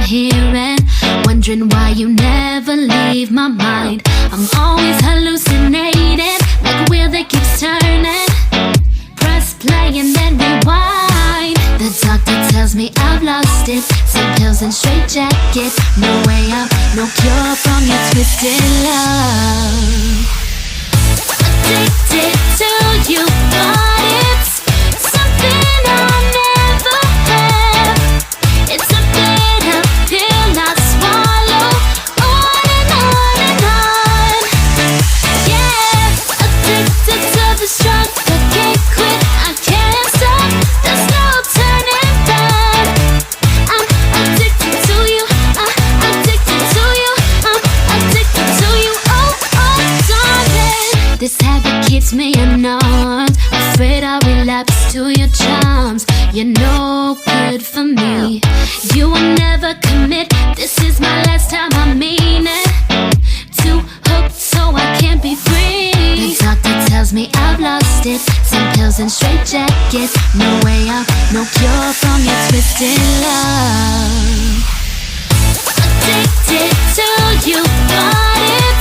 hearing, wondering why you never leave my mind. I'm always hallucinating, like a wheel that keeps turning. Press play and then rewind. The doctor tells me I've lost it. Some pills and straight jacket. No way out, no cure from your twisted love. Addicted to you, but it's something I'll never have. It's a bitter pill I swallow, on and on and on. Yeah, addicted to this drug, I can't quit, I can't stop. There's no turning back. I'm addicted to you, addicted to you, I'm addicted to you. Oh, oh, darling. This habit keeps me unarmed, afraid I'll relapse to your charms. You're no good for me, you will never commit. This is my last time, I mean it. Too hooked so I can't be free. The doctor tells me I've lost it. Some pills and straight jacket. No way out, no cure from your twisted love. Addicted to you, but it's